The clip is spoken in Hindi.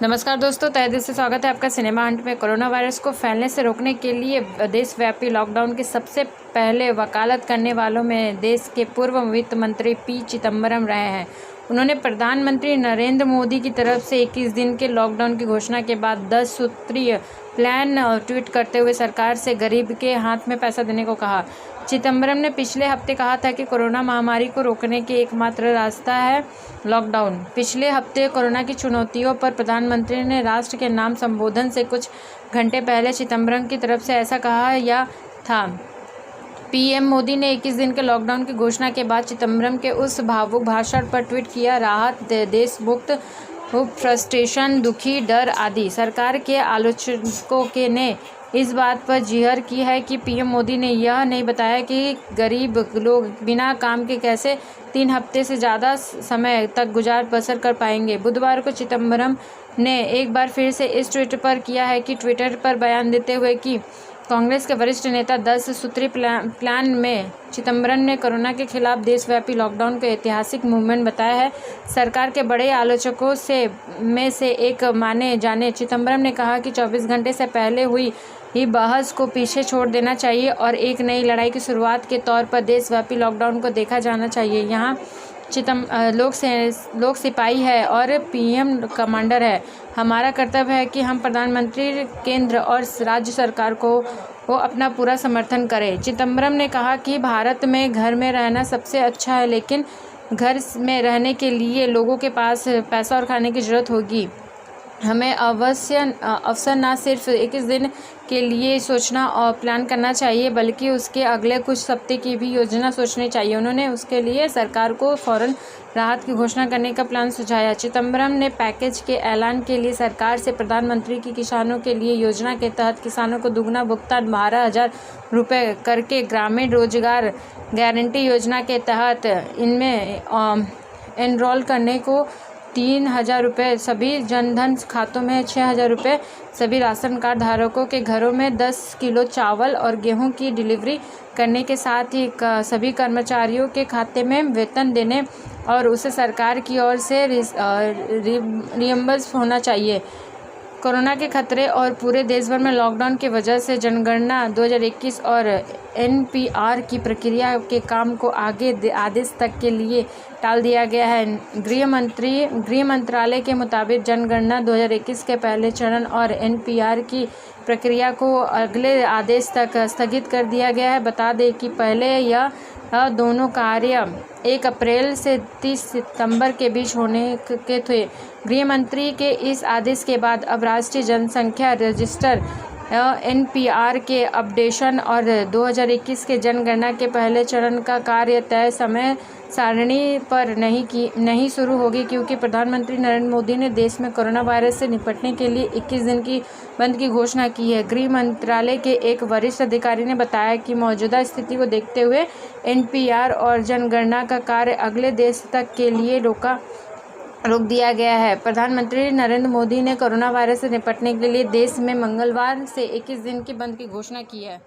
नमस्कार दोस्तों, तहे दिल से स्वागत है आपका सिनेमा हंट में। कोरोना वायरस को फैलने से रोकने के लिए देशव्यापी लॉकडाउन की सबसे पहले वकालत करने वालों में देश के पूर्व वित्त मंत्री पी चिदंबरम रहे हैं। उन्होंने प्रधानमंत्री नरेंद्र मोदी की तरफ से 21 दिन के लॉकडाउन की घोषणा के बाद 10 सूत्रीय प्लान ट्वीट करते हुए सरकार से गरीब के हाथ में पैसा देने को कहा। चिदंबरम ने पिछले हफ्ते कहा था कि कोरोना महामारी को रोकने के एकमात्र रास्ता है लॉकडाउन। पिछले हफ्ते कोरोना की चुनौतियों पर प्रधानमंत्री ने राष्ट्र के नाम संबोधन से कुछ घंटे पहले चिदंबरम की तरफ से ऐसा कहा या था। पीएम मोदी ने 21 दिन के लॉकडाउन की घोषणा के बाद चिदंबरम के उस भावुक भाषण पर ट्वीट किया, राहत देश मुक्त, फ्रस्ट्रेशन, दुखी, डर आदि। सरकार के आलोचकों के ने इस बात पर जिहर की है कि पीएम मोदी ने यह नहीं बताया कि गरीब लोग बिना काम के कैसे 3 हफ्ते से ज़्यादा समय तक गुजार बसर कर पाएंगे। बुधवार को चिदंबरम ने एक बार फिर से इस ट्वीट पर किया है कि ट्विटर पर बयान देते हुए कि कांग्रेस के वरिष्ठ नेता 10 सूत्री प्लान में चिदंबरम ने कोरोना के खिलाफ देशव्यापी लॉकडाउन को ऐतिहासिक मूवमेंट बताया है। सरकार के बड़े आलोचकों में से एक माने जाने चिदंबरम ने कहा कि 24 घंटे से पहले हुई ही बहस को पीछे छोड़ देना चाहिए और एक नई लड़ाई की शुरुआत के तौर पर देशव्यापी लॉकडाउन को देखा जाना चाहिए। यहाँ लोग सिपाही है और पीएम कमांडर है। हमारा कर्तव्य है कि हम प्रधानमंत्री, केंद्र और राज्य सरकार को अपना पूरा समर्थन करें। चिदंबरम ने कहा कि भारत में घर में रहना सबसे अच्छा है, लेकिन घर में रहने के लिए लोगों के पास पैसा और खाने की ज़रूरत होगी। हमें अवसर न सिर्फ 21 दिन के लिए सोचना और प्लान करना चाहिए, बल्कि उसके अगले कुछ हफ्ते की भी योजना सोचनी चाहिए। उन्होंने उसके लिए सरकार को फौरन राहत की घोषणा करने का प्लान सुझाया। चिदंबरम ने पैकेज के ऐलान के लिए सरकार से प्रधानमंत्री की किसानों के लिए योजना के तहत किसानों को दुगना भुगतान 12,000 रुपये करके, ग्रामीण रोजगार गारंटी योजना के तहत इनमें एनरोल करने को 3,000 रुपये, सभी जनधन खातों में 6,000 रुपये, सभी राशन कार्ड धारकों के घरों में 10 किलो चावल और गेहूं की डिलीवरी करने के साथ ही सभी कर्मचारियों के खाते में वेतन देने और उसे सरकार की ओर से रियम्बर्स होना चाहिए। कोरोना के खतरे और पूरे देश भर में लॉकडाउन की वजह से जनगणना 2021 और एनपीआर की प्रक्रिया के काम को आगे आदेश तक के लिए टाल दिया गया है। गृह मंत्रालय के मुताबिक जनगणना 2021 के पहले चरण और एनपीआर की प्रक्रिया को अगले आदेश तक स्थगित कर दिया गया है। बता दें कि पहले यह दोनों कार्य 1 अप्रैल से 30 सितंबर के बीच होने के थे। गृह मंत्री के इस आदेश के बाद अब राष्ट्रीय जनसंख्या रजिस्टर एनपीआर के अपडेशन और 2021 के जनगणना के पहले चरण का कार्य तय समय सारणी पर नहीं शुरू होगी, क्योंकि प्रधानमंत्री नरेंद्र मोदी ने देश में कोरोना वायरस से निपटने के लिए 21 दिन की बंद की घोषणा की है। गृह मंत्रालय के एक वरिष्ठ अधिकारी ने बताया कि मौजूदा स्थिति को देखते हुए एनपीआर और जनगणना का कार्य अगले देश तक के लिए रोक दिया गया है। प्रधानमंत्री नरेंद्र मोदी ने कोरोना वायरस से निपटने के लिए देश में मंगलवार से 21 दिन की बंद की घोषणा की है।